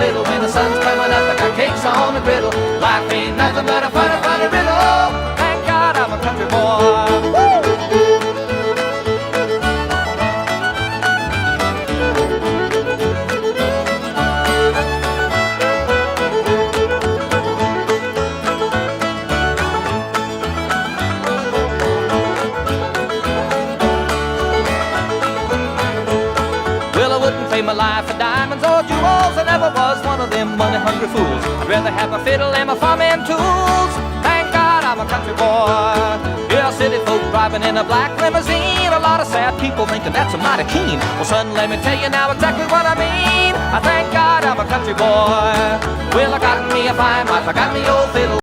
fiddle. When the sun's coming up, I got cakes on the griddle. Life ain't nothing but a funny, funny riddle. Thank God I'm a country boy. Pay my life for diamonds or jewels. I never was one of them money-hungry fools. I'd rather have my fiddle and my farming tools. Thank God I'm a country boy. Yeah, city folk driving in a black limousine. A lot of sad people thinking that's a mighty keen. Well, son, let me tell you now exactly what I mean. I thank God I'm a country boy. Well, I got me a fine wife, I got me old fiddle.